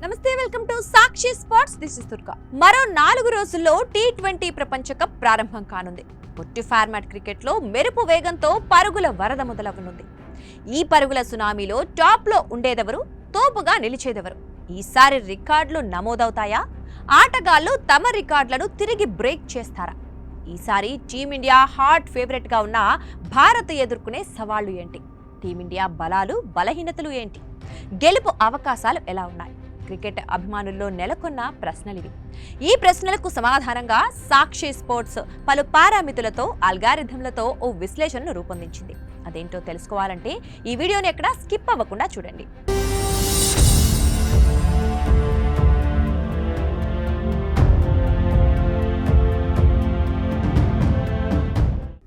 నమస్తే, welcome to Sakshi sports. This is Durga. మరో 4 రోజుల్లో టీ20 ప్రపంచ కప్ ప్రారంభం కానుంది. పొట్టి ఫార్మాట్ క్రికెట్ లో మెరుపు వేగంతో పరుగుల వరద మొదలవనుంది. ఈ పరుగుల సునామీలో టాప్ లో ఉండేదెవరు, తోపుగా నిలిచేదెవరు? ఈసారి రికార్డులు నమోదవుతాయా? ఆటగాళ్లు తమ రికార్డులను తిరిగి బ్రేక్ చేస్తారా? ఈసారి టీమిండియా హాట్ ఫేవరెట్ గా ఉన్న భారత్ ఎదుర్కొనే సవాళ్లు ఏంటి? టీమిండియా బలాలు బలహీనతలు ఏంటి? గెలుపు అవకాశాలు ఎలా ఉన్నాయి? క్రికెట్ అభిమానుల్లో నెలకొన్న ప్రశ్నలివి. ఈ ప్రశ్నలకు సమాధానంగా సాక్షి స్పోర్ట్స్ పలు పారామితులతో అల్గారిథంలతో ఓ విశ్లేషణను రూపొందించింది. అదేంటో తెలుసుకోవాలంటే ఈ వీడియోని ఎక్కడ స్కిప్ అవ్వకుండా చూడండి.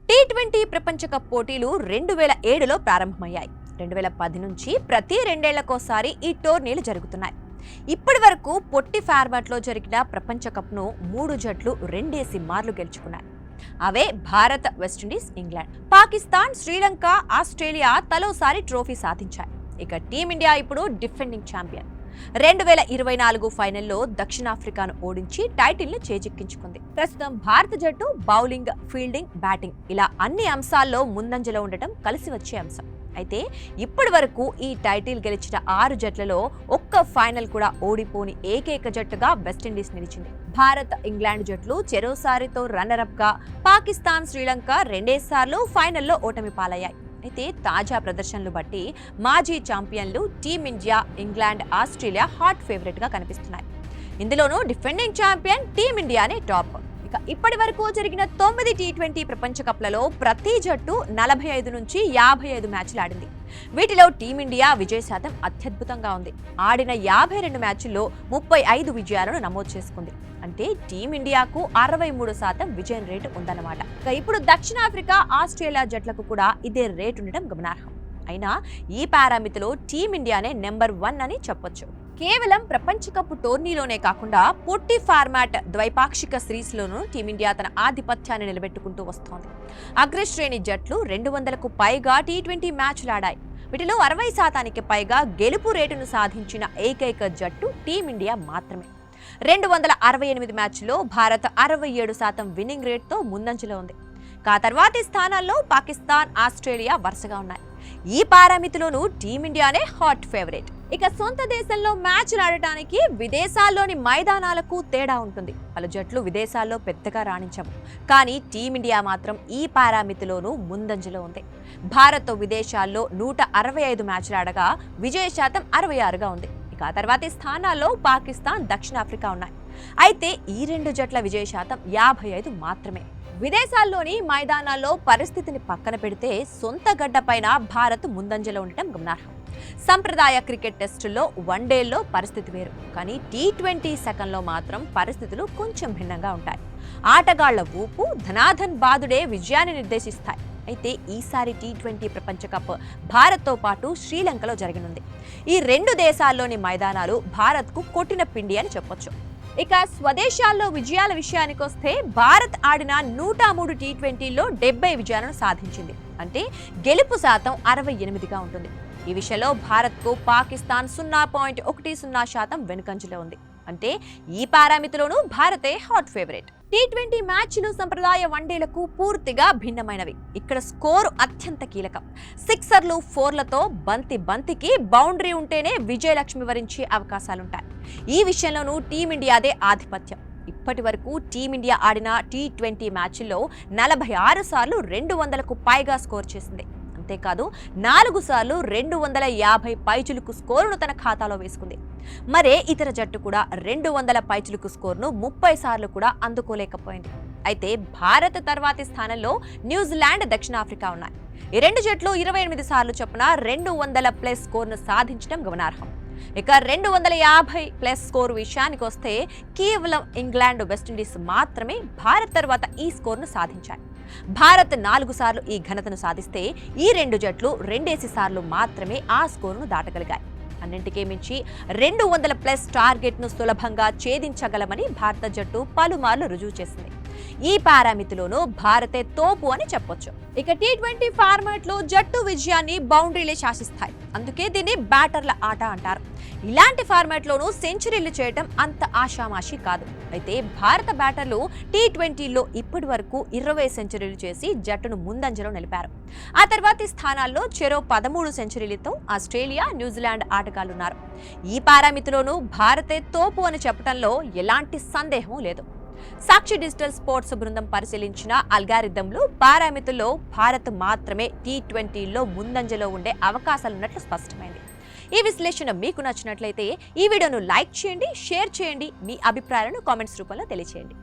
టీ20 ప్రపంచ కప్ పోటీలు 2007లో ప్రారంభమయ్యాయి. 2010 నుంచి ప్రతి 2 ఏళ్లకోసారి ఈ టోర్నీలు జరుగుతున్నాయి. ఇప్పటి వరకు పొట్టి ఫార్మాట్ లో జరిగిన ప్రపంచ కప్ ను 3 జట్లు 2 మార్లు గెలుచుకున్నాయి. అవే Bharat, West Indies, England. Pakistan, Sri Lanka, Australia తలోసారి ట్రోఫీ సాధించాయి. ఇక టీమిండియా ఇప్పుడు డిఫెండింగ్ ఛాంపియన్. 2024 ఫైనల్లో దక్షిణాఫ్రికాను ఓడించి టైటిల్ ను చేజిక్కించుకుంది. ప్రస్తుతం భారత జట్టు బౌలింగ్, ఫీల్డింగ్, బ్యాటింగ్ ఇలా అన్ని అంశాల్లో ముందంజలో ఉండటం కలిసి వచ్చే అంశం. అయితే ఇప్పటి వరకు ఈ టైటిల్ గెలిచిన 6 జట్లలో ఒక్క ఫైనల్ కూడా ఓడిపోని ఏకైక జట్టుగా వెస్టిండీస్ నిలిచింది. భారత్, ఇంగ్లాండ్ జట్లు చెరోసారితో రన్నరప్ గా, పాకిస్తాన్, శ్రీలంక 2 సార్లు ఫైనల్లో ఓటమి పాలయ్యాయి. అయితే తాజా ప్రదర్శనలు బట్టి మాజీ ఛాంపియన్లు team India, England, Australia hot favourite గా కనిపిస్తున్నాయి. ఇందులోనూ డిఫెండింగ్ ఛాంపియన్ టీమిండియానే టాప్. ఇక ఇప్పటి వరకు జరిగిన 9 టీ20 ప్రపంచ కప్లలో ప్రతి జట్టు 45 నుంచి 55 మ్యాచ్లు ఆడింది. వీటిలో టీమిండియా విజయ శాతం అత్యద్భుతంగా ఉంది. ఆడిన 52 మ్యాచ్ల్లో 35 విజయాలను నమోదు చేసుకుంది. అంటే టీమిండియాకు 63% విజయం రేటు ఉందన్నమాట. ఇప్పుడు దక్షిణాఫ్రికా, ఆస్ట్రేలియా జట్లకు కూడా ఇదే రేటు ఉండడం గమనార్హం. అయినా ఈ పారామితిలో టీమిండియానే నెంబర్ 1 అని చెప్పొచ్చు. కేవలం ప్రపంచ కప్ టోర్నీలోనే కాకుండా పొట్టి ఫార్మాట్ ద్వైపాక్షిక సిరీస్లోనూ టీమిండియా తన ఆధిపత్యాన్ని నిలబెట్టుకుంటూ వస్తోంది. అగ్రశ్రేణి జట్లు 200కు పైగా టీ20 మ్యాచ్లు ఆడాయి. వీటిలో 60% పైగా గెలుపు రేటును సాధించిన ఏకైక జట్టు టీమిండియా మాత్రమే. 268 మ్యాచ్ల్లో భారత్ 67% విన్నింగ్ రేట్తో ముందంజలో ఉంది. తర్వాతి స్థానాల్లో పాకిస్తాన్, ఆస్ట్రేలియా వరుసగా ఉన్నాయి. ఈ పారామితిలోనూ టీమిండియానే హాట్ ఫేవరెట్. ఇక సొంత దేశంలో మ్యాచ్లు ఆడటానికి విదేశాల్లోని మైదానాలకు తేడా ఉంటుంది. పలు జట్లు విదేశాల్లో పెద్దగా రాణించవు, కానీ టీమిండియా మాత్రం ఈ పారామితిలోనూ ముందంజలో ఉంది. భారత్ విదేశాల్లో 165 మ్యాచ్లు ఆడగా విజయ శాతం 66గా ఉంది. ఇక తర్వాతి స్థానాల్లో పాకిస్తాన్, దక్షిణాఫ్రికా ఉన్నాయి. అయితే ఈ 2 జట్ల విజయ శాతం 55 మాత్రమే. విదేశాల్లోని మైదానాల్లో పరిస్థితిని పక్కన పెడితే సొంత గడ్డపైన భారత్ ముందంజలో ఉండటం గమనార్హం. సంప్రదాయ క్రికెట్ టెస్టుల్లో, వన్డేల్లో పరిస్థితి వేరు, కానీ టీ20 సెకండ్లో మాత్రం పరిస్థితులు కొంచెం భిన్నంగా ఉంటాయి. ఆటగాళ్ల ఊపు, ధనాధన్ బాదుడే విజయాన్ని నిర్దేశిస్తాయి. అయితే ఈసారి టీ20 ప్రపంచ కప్ భారత్తో పాటు శ్రీలంకలో జరగనుంది. ఈ 2 దేశాల్లోని మైదానాలు భారత్కు కొట్టిన పిండి అని చెప్పొచ్చు. ఇక స్వదేశాల్లో విజయాల విషయానికి వస్తే భారత్ ఆడిన 103 టీ20లో 70 విజయాలను సాధించింది. అంటే గెలుపు శాతం 68గా ఉంటుంది. ఈ విషయంలో భారత్కు పాకిస్తాన్ 0.10% వెనుకంజలో ఉంది. అంటే ఈ పారామితిలోనూ భారతే హాట్ ఫేవరెట్. టీ20 మ్యాచ్లు సంప్రదాయ వన్డేలకు పూర్తిగా భిన్నమైనవి. ఇక్కడ స్కోరు అత్యంత కీలకం. సిక్సర్లు, 4లతో బంతికి బౌండరీ ఉంటేనే విజయలక్ష్మి వరించే అవకాశాలుంటాయి. ఈ విషయంలోనూ టీమిండియాదే ఆధిపత్యం. ఇప్పటి వరకు టీమిండియా ఆడిన టీ20 మ్యాచ్ల్లో 46 సార్లు 200కు పైగా స్కోర్ చేసింది. అంతేకాదు 4 సార్లు 250 పైచులుకు స్కోరును తన ఖాతాలో వేసుకుంది. మరే ఇతర జట్టు కూడా 200 పైచులుకు స్కోరును 30 సార్లు కూడా అందుకోలేకపోయింది. అయితే భారత్ తర్వాతి స్థానంలో న్యూజిలాండ్, దక్షిణాఫ్రికా ఉన్నాయి. ఈ 2 జట్లు 28 సార్లు చొప్పున 200+ స్కోరును సాధించడం గమనార్హం. ఇక 250+ స్కోరు విషయానికి వస్తే కేవలం ఇంగ్లాండ్, వెస్టిండీస్ మాత్రమే భారత్ తర్వాత ఈ స్కోర్ను సాధించాయి. భారత్ 4 సార్లు ఈ ఘనతను సాధిస్తే ఈ 2 జట్లు 2 సార్లు మాత్రమే ఆ స్కోరును దాటగలిగాయి. అన్నింటికీ మించి 200+ టార్గెట్ను సులభంగా ఛేదించగలమని భారత జట్టు పలుమార్లు రుజువు చేసింది. ఈ పారామితిలోనూ భారతే తోపు అని చెప్పొచ్చు. ఇక టీ20 ఫార్మాట్ లో జట్టు విజయాన్ని బౌండరీలే శాసిస్తాయి. అందుకే దీన్ని బ్యాటర్ల ఆట అంటారు. ఇలాంటి ఫార్మాట్ లోనూ సెంచరీలు చేయడం అంత ఆషామాషి కాదు. అయితే భారత బ్యాటర్లు టీ20లో ఇప్పటి వరకు 20 సెంచరీలు చేసి జట్టును ముందంజలో నిలిపారు. ఆ తర్వాతి స్థానాల్లో చెరో 13 సెంచరీలతో ఆస్ట్రేలియా, న్యూజిలాండ్ ఆటగాళ్లున్నారు. ఈ పారామితిలోనూ భారతే తోపు అని చెప్పడంలో ఎలాంటి సందేహం లేదు. సాక్షి డిజిటల్ స్పోర్ట్స్ బృందం పరిశీలించిన అల్గారిథంలు పారామితుల్లో భారత్ మాత్రమే టీ20లో ముందంజలో ఉండే అవకాశాలున్నట్లు స్పష్టమైంది. ఈ విశ్లేషణ మీకు నచ్చినట్లయితే ఈ వీడియోను లైక్ చేయండి, షేర్ చేయండి, మీ అభిప్రాయాలను కామెంట్స్ రూపంలో తెలియజేయండి.